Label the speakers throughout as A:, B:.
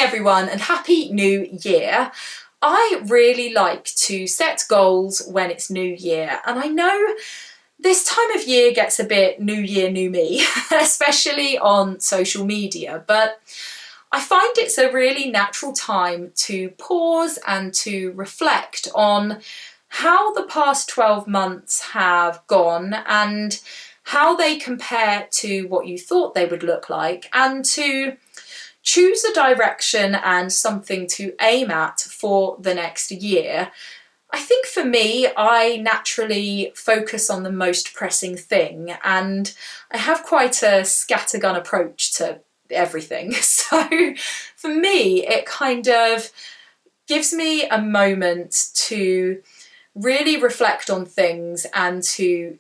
A: everyone and Happy New Year. I really like to set goals when it's New Year, and I know this time of year gets a bit New Year, New Me, especially on social media, but I find it's a really natural time to pause and to reflect on how the past 12 months have gone and how they compare to what you thought they would look like, and to choose a direction and something to aim at for the next year. I think for me, I naturally focus on the most pressing thing, and I have quite a scattergun approach to everything. So for me, it kind of gives me a moment to really reflect on things and to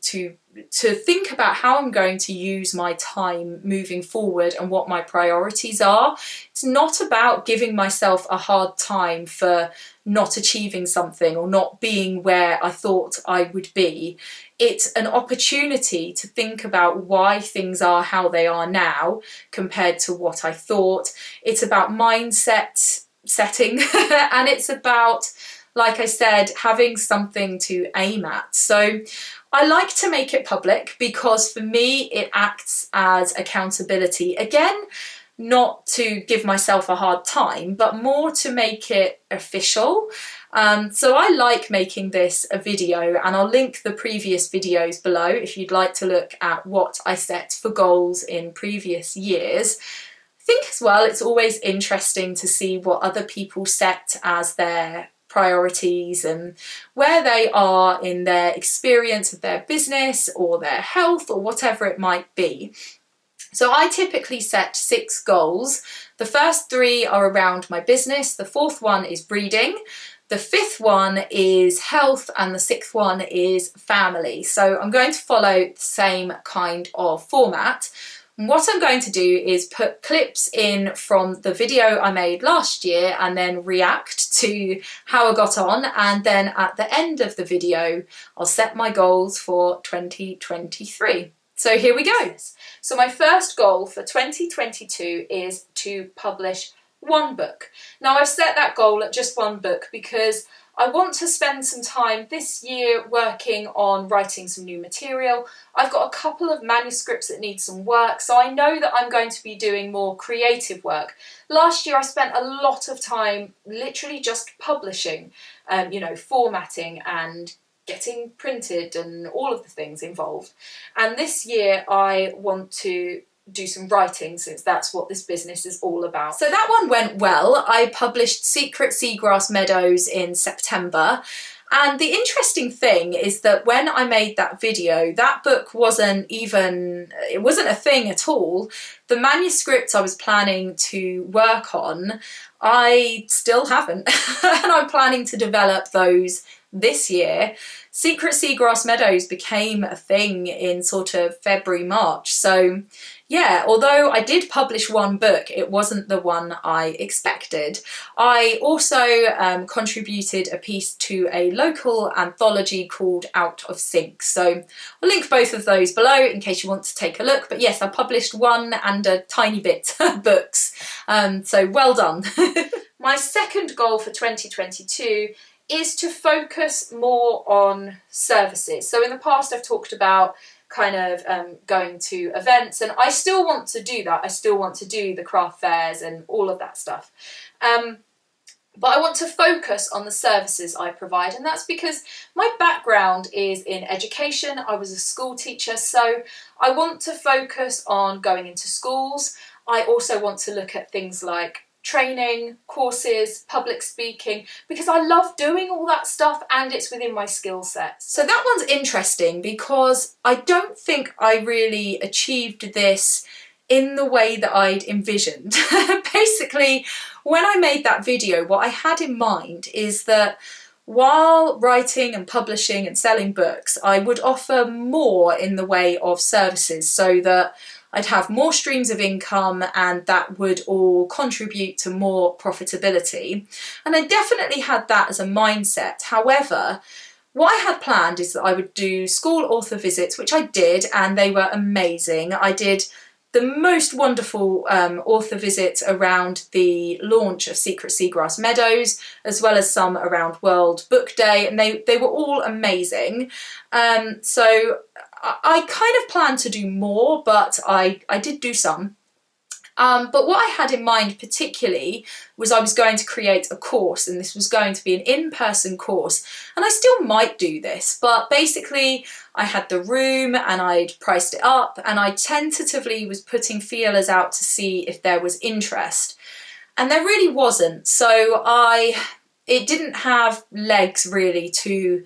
A: think about how I'm going to use my time moving forward and what my priorities are. It's not about giving myself a hard time for not achieving something or not being where I thought I would be. It's an opportunity to think about why things are how they are now compared to what I thought. It's about mindset setting and it's about, like I said, having something to aim at. So I like to make it public because for me it acts as accountability. Again, not to give myself a hard time, but more to make it official. So I like making this a video, and I'll link the previous videos below if you'd like to look at what I set for goals in previous years. I think as well it's always interesting to see what other people set as their priorities and where they are in their experience of their business or their health or whatever it might be. So I typically set 6 goals. The first 3 are around my business, the 4th one is breeding, the 5th one is health, and the 6th one is family. So I'm going to follow the same kind of format. What I'm going to do is put clips in from the video I made last year and then react to how I got on, and then at the end of the video I'll set my goals for 2023. So here we go. So my first goal for 2022 is to publish 1 book. Now I've set that goal at just 1 book because I want to spend some time this year working on writing some new material. I've got a couple of manuscripts that need some work, so I know that I'm going to be doing more creative work. Last year I spent a lot of time literally just publishing, formatting and getting printed and all of the things involved. And this year I want to do some writing, since that's what this business is all about. So that one went well. I published Secret Seagrass Meadows in September, and the interesting thing is that when I made that video, that book wasn't a thing at all. The manuscripts I was planning to work on, I still haven't, and I'm planning to develop those this year. Secret Seagrass Meadows became a thing in sort of February, March. So yeah, although I did publish 1 book, it wasn't the one I expected. I also contributed a piece to a local anthology called Out of Sync. So I'll link both of those below in case you want to take a look. But yes, I published 1 and a tiny bit books. So well done. My second goal for 2022 is to focus more on services. So in the past I've talked about kind of going to events, and I still want to do that. I still want to do the craft fairs and all of that stuff. But I want to focus on the services I provide, and that's because my background is in education. I was a school teacher, so I want to focus on going into schools. I also want to look at things like training, courses, public speaking, because I love doing all that stuff and it's within my skill set. So that one's interesting because I don't think I really achieved this in the way that I'd envisioned. Basically, when I made that video, what I had in mind is that while writing and publishing and selling books, I would offer more in the way of services so that I'd have more streams of income and that would all contribute to more profitability. And I definitely had that as a mindset. However, what I had planned is that I would do school author visits, which I did, and they were amazing. I did the most wonderful author visits around the launch of Secret Seagrass Meadows, as well as some around World Book Day, and they were all amazing. So I kind of planned to do more, but I did do some. But what I had in mind particularly was I was going to create a course, and this was going to be an in-person course, and I still might do this, but basically I had the room and I'd priced it up, and I tentatively was putting feelers out to see if there was interest, and there really wasn't. So it didn't have legs really to,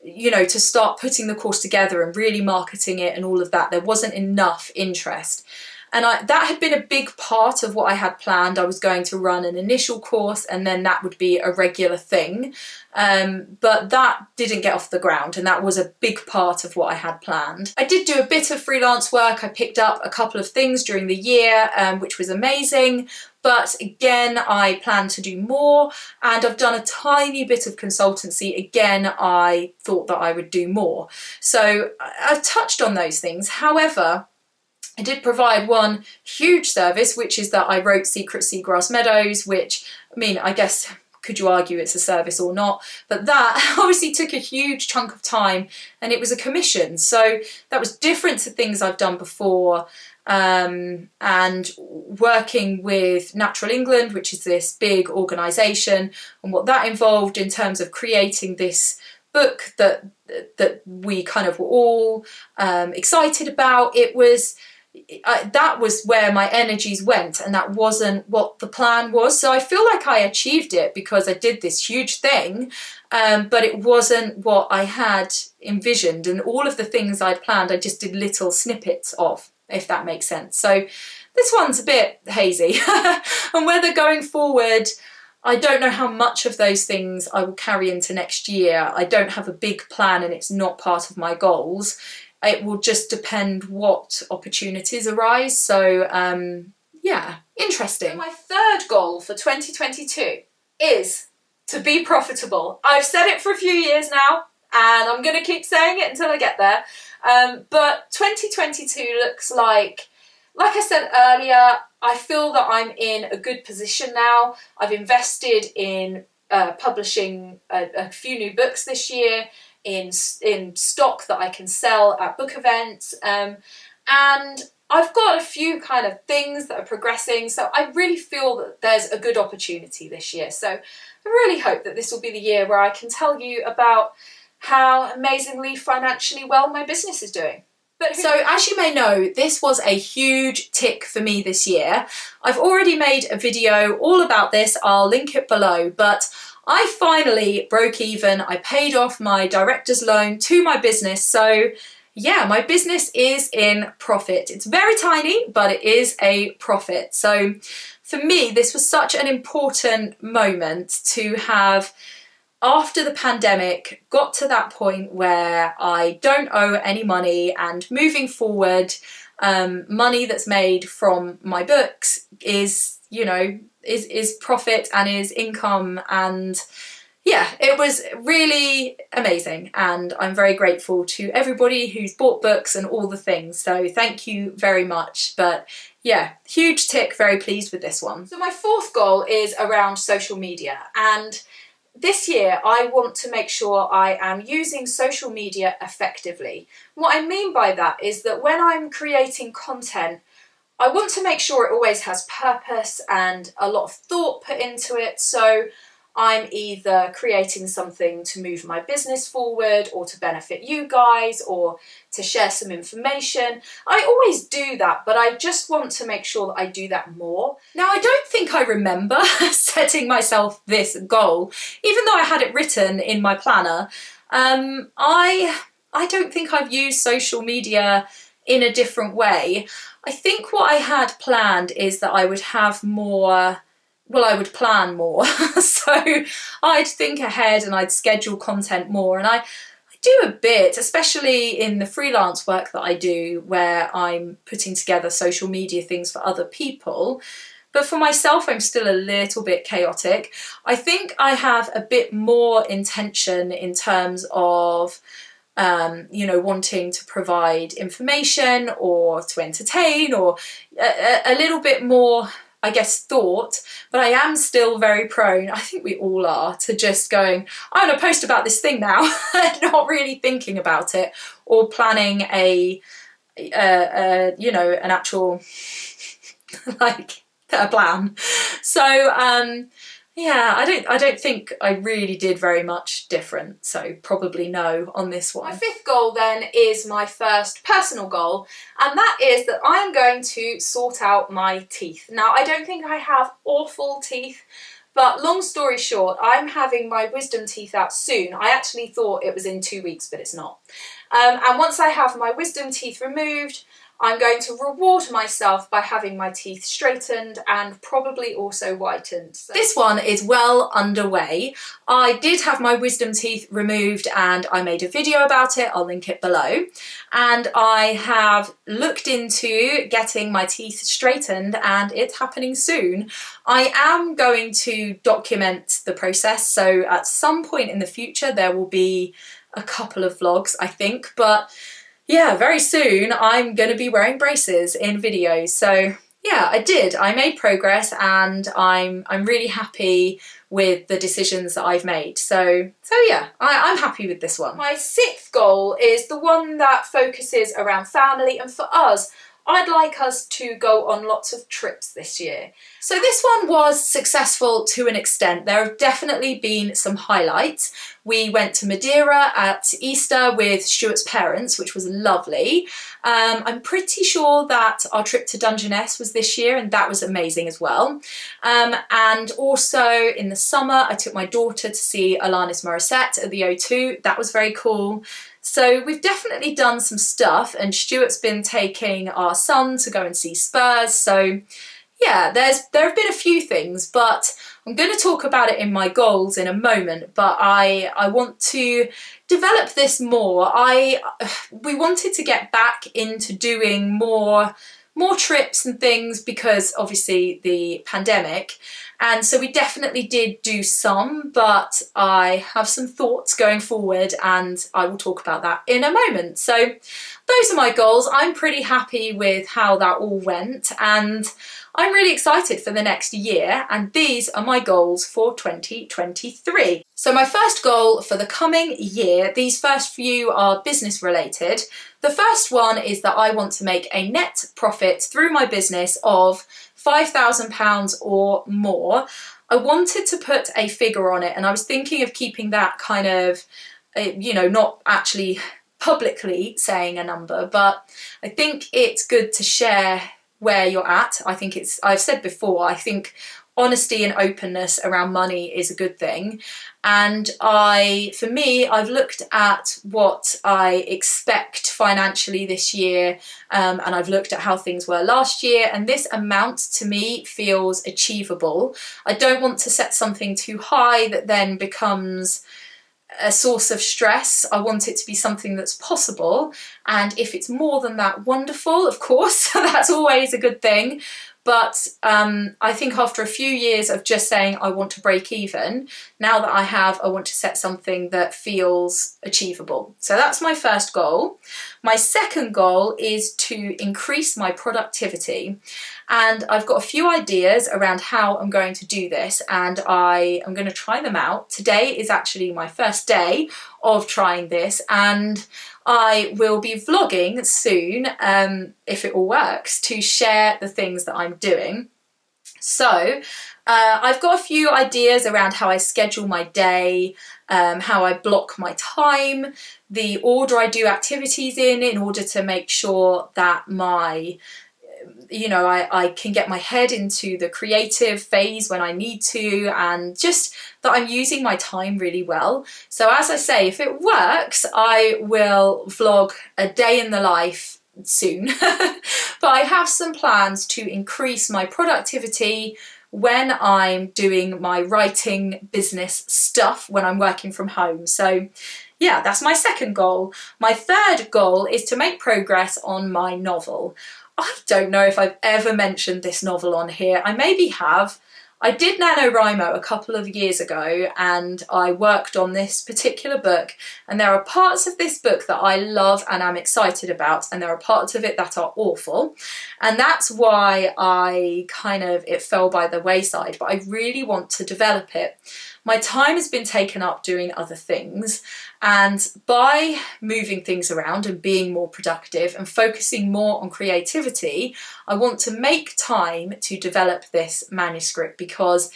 A: you know, to start putting the course together and really marketing it and all of that. There wasn't enough interest. And that had been a big part of what I had planned. I was going to run an initial course and then that would be a regular thing. But that didn't get off the ground, and that was a big part of what I had planned. I did do a bit of freelance work. I picked up a couple of things during the year, which was amazing. But again, I plan to do more, and I've done a tiny bit of consultancy. Again, I thought that I would do more. So I've touched on those things. However, I did provide one huge service, which is that I wrote Secret Seagrass Meadows, which, I mean, I guess, could you argue it's a service or not? But that obviously took a huge chunk of time, and it was a commission. So that was different to things I've done before. And working with Natural England, which is this big organisation, and what that involved in terms of creating this book that we kind of were all excited about. That was where my energies went, and that wasn't what the plan was. So I feel like I achieved it because I did this huge thing, but it wasn't what I had envisioned, and all of the things I'd planned I just did little snippets of, if that makes sense. So this one's a bit hazy. And whether going forward, I don't know how much of those things I will carry into next year. I don't have a big plan, and it's not part of my goals. It will just depend what opportunities arise. So yeah, interesting. So my third goal for 2022 is to be profitable. I've said it for a few years now, and I'm going to keep saying it until I get there. But 2022 looks like I said earlier, I feel that I'm in a good position now. I've invested in publishing a few new books this year, in stock that I can sell at book events, and I've got a few kind of things that are progressing, so I really feel that there's a good opportunity this year. So I really hope that this will be the year where I can tell you about how amazingly financially well my business is doing. So as you may know, this was a huge tick for me this year. I've already made a video all about this, I'll link it below, but I finally broke even. I paid off my director's loan to my business. So yeah, my business is in profit. It's very tiny, but it is a profit. So for me, this was such an important moment to have, after the pandemic, got to that point where I don't owe any money, and moving forward, money that's made from my books is, you know, is profit and is income. And yeah, it was really amazing, and I'm very grateful to everybody who's bought books and all the things, so thank you very much. But yeah, huge tick, very pleased with this one. So my fourth goal is around social media, and this year I want to make sure I am using social media effectively. What I mean by that is that when I'm creating content, I want to make sure it always has purpose and a lot of thought put into it. So I'm either creating something to move my business forward, or to benefit you guys, or to share some information. I always do that, but I just want to make sure that I do that more. Now, I don't think I remember setting myself this goal, even though I had it written in my planner. I don't think I've used social media in a different way. I think what I had planned is that I would have more, well, I would plan more. So I'd think ahead and I'd schedule content more, and I do a bit, especially in the freelance work that I do, where I'm putting together social media things for other people. But for myself, I'm still a little bit chaotic. I think I have a bit more intention in terms of you know, wanting to provide information or to entertain, or a little bit more, I guess, thought, but I am still very prone, I think we all are, to just going, I'm going to post about this thing now, not really thinking about it or planning you know, an actual like a plan. So yeah, I don't think I really did very much different, so probably no on this one. My fifth goal then is my first personal goal, and that is that I'm going to sort out my teeth. Now, I don't think I have awful teeth, but long story short, I'm having my wisdom teeth out soon. I actually thought it was in 2 weeks, but it's not. And once I have my wisdom teeth removed, I'm going to reward myself by having my teeth straightened and probably also whitened. So this one is well underway. I did have my wisdom teeth removed and I made a video about it. I'll link it below. And I have looked into getting my teeth straightened and it's happening soon. I am going to document the process, so at some point in the future there will be a couple of vlogs, I think, but yeah, very soon I'm going to be wearing braces in videos. So yeah, I made progress and I'm really happy with the decisions that I've made. So yeah, I'm happy with this one. My sixth goal is the one that focuses around family, and for us, I'd like us to go on lots of trips this year. So this one was successful to an extent. There have definitely been some highlights. We went to Madeira at Easter with Stuart's parents, which was lovely. I'm pretty sure that our trip to Dungeness was this year, and that was amazing as well. And also in the summer, I took my daughter to see Alanis Morissette at the O2. That was very cool. So we've definitely done some stuff, and Stuart's been taking our son to go and see Spurs. So yeah, there have been a few things, but I'm going to talk about it in my goals in a moment. But I want to develop this more. We wanted to get back into doing more trips and things because obviously the pandemic. And so we definitely did do some, but I have some thoughts going forward and I will talk about that in a moment. So those are my goals. I'm pretty happy with how that all went and I'm really excited for the next year, and these are my goals for 2023. So my first goal for the coming year, these first few are business related. The first one is that I want to make a net profit through my business of £5,000 or more. I wanted to put a figure on it, and I was thinking of keeping that kind of, you know, not actually publicly saying a number, but I think it's good to share where you're at. I think I've said before, I think honesty and openness around money is a good thing. And for me, I've looked at what I expect financially this year, and I've looked at how things were last year, and this amount to me feels achievable. I don't want to set something too high that then becomes a source of stress. I want it to be something that's possible, and if it's more than that, wonderful, of course. That's always a good thing. But I think after a few years of just saying I want to break even, now that I want to set something that feels achievable. So that's my first goal. My second goal is to increase my productivity. And I've got a few ideas around how I'm going to do this, and I am going to try them out. Today is actually my first day of trying this, and I will be vlogging soon, if it all works, to share the things that I'm doing. So I've got a few ideas around how I schedule my day, how I block my time, the order I do activities in order to make sure that I can get my head into the creative phase when I need to, and just that I'm using my time really well. So as I say, if it works, I will vlog a day in the life soon. But I have some plans to increase my productivity when I'm doing my writing business stuff, when I'm working from home. So yeah, that's my second goal. My third goal is to make progress on my novel. I don't know if I've ever mentioned this novel on here. I maybe have. I did NaNoWriMo a couple of years ago, and I worked on this particular book, and there are parts of this book that I love and am excited about, and there are parts of it that are awful, and that's why it fell by the wayside, but I really want to develop it. My time has been taken up doing other things, and by moving things around and being more productive and focusing more on creativity, I want to make time to develop this manuscript, because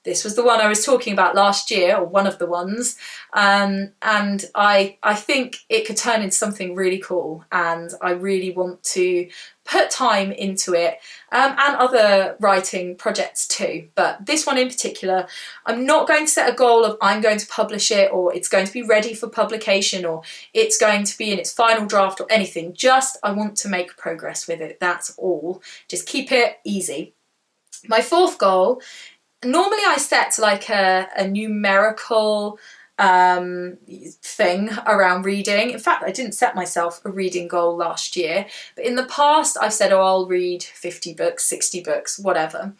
A: this was the one I was talking about last year, or one of the ones, and I think it could turn into something really cool, and I really want to put time into it, and other writing projects too. But this one in particular, I'm not going to set a goal of I'm going to publish it, or it's going to be ready for publication, or it's going to be in its final draft, or anything. Just I want to make progress with it, that's all. Just keep it easy. My fourth goal, normally I set like a numerical thing around reading. In fact, I didn't set myself a reading goal last year, but in the past I've said, oh, I'll read 50 books, 60 books, whatever.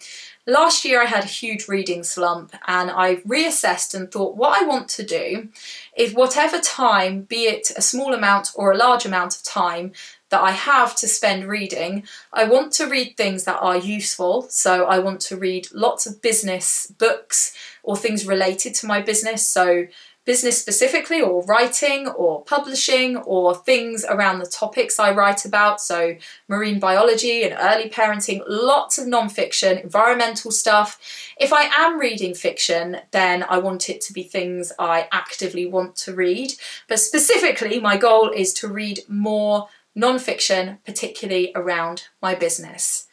A: Last year I had a huge reading slump, and I reassessed and thought what I want to do is whatever time, be it a small amount or a large amount of time that I have to spend reading, I want to read things that are useful. So I want to read lots of business books or things related to my business. So business specifically, or writing or publishing, or things around the topics I write about. So marine biology and early parenting, lots of non-fiction, environmental stuff. If I am reading fiction, then I want it to be things I actively want to read. But specifically, my goal is to read more non-fiction, particularly around my business.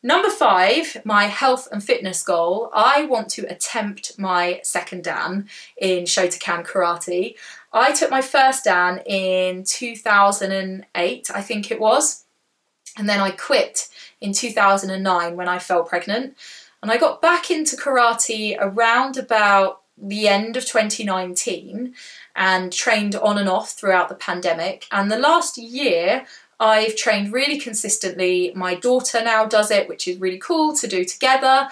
A: Number 5, my health and fitness goal. I want to attempt my second Dan in Shotokan karate. I took my first Dan in 2008, I think it was, and then I quit in 2009 when I fell pregnant. And I got back into karate around about the end of 2019 and trained on and off throughout the pandemic. And the last year, I've trained really consistently. My daughter now does it, which is really cool to do together.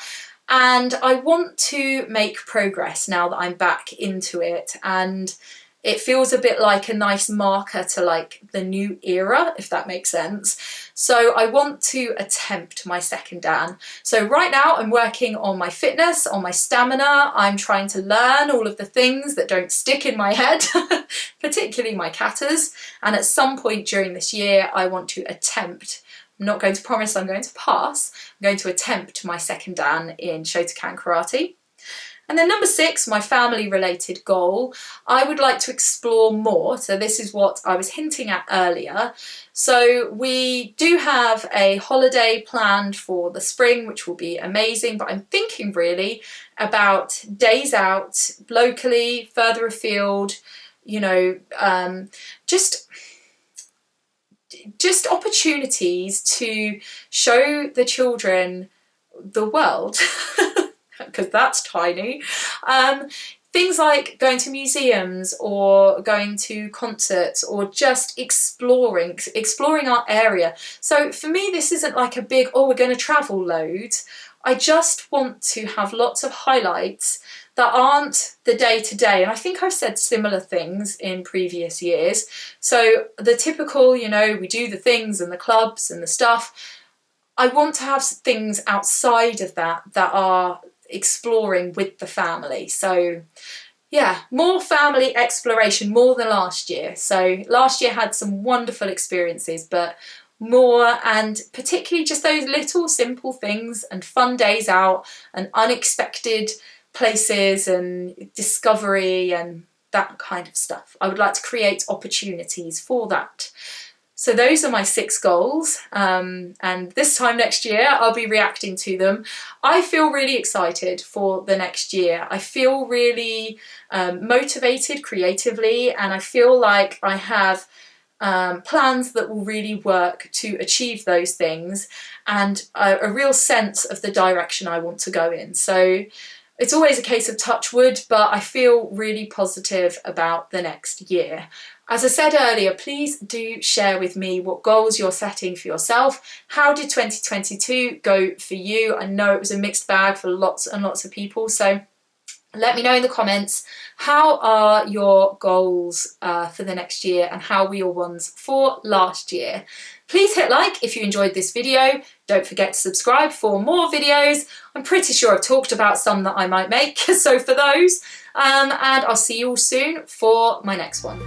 A: And I want to make progress now that I'm back into it. And it feels a bit like a nice marker to like the new era, if that makes sense. So I want to attempt my second Dan. So right now I'm working on my fitness, on my stamina. I'm trying to learn all of the things that don't stick in my head, particularly my katas. And at some point during this year, I want to attempt, I'm not going to promise I'm going to pass, I'm going to attempt my second Dan in Shotokan karate. And then number 6, my family related goal, I would like to explore more. So this is what I was hinting at earlier. So we do have a holiday planned for the spring, which will be amazing, but I'm thinking really about days out locally, further afield, you know, just opportunities to show the children the world. Because that's tiny. Things like going to museums or going to concerts, or just exploring our area. So for me, this isn't like a big, oh, we're going to travel loads. I just want to have lots of highlights that aren't the day-to-day. And I think I've said similar things in previous years. So the typical, you know, we do the things and the clubs and the stuff. I want to have things outside of that are exploring with the family. So yeah, more family exploration, more than last year. So last year had some wonderful experiences, but more, and particularly just those little simple things and fun days out and unexpected places and discovery and that kind of stuff. I would like to create opportunities for that. So those are my 6 goals, and this time next year I'll be reacting to them. I feel really excited for the next year. I feel really motivated creatively, and I feel like I have plans that will really work to achieve those things, and a real sense of the direction I want to go in. So It's always a case of touch wood, but I feel really positive about the next year. As I said earlier, please do share with me what goals you're setting for yourself. How did 2022 go for you? I know it was a mixed bag for lots and lots of people, so let me know in the comments, how are your goals for the next year and how were your ones for last year? Please hit like if you enjoyed this video. Don't forget to subscribe for more videos. I'm pretty sure I've talked about some that I might make, so for those. And I'll see you all soon for my next one.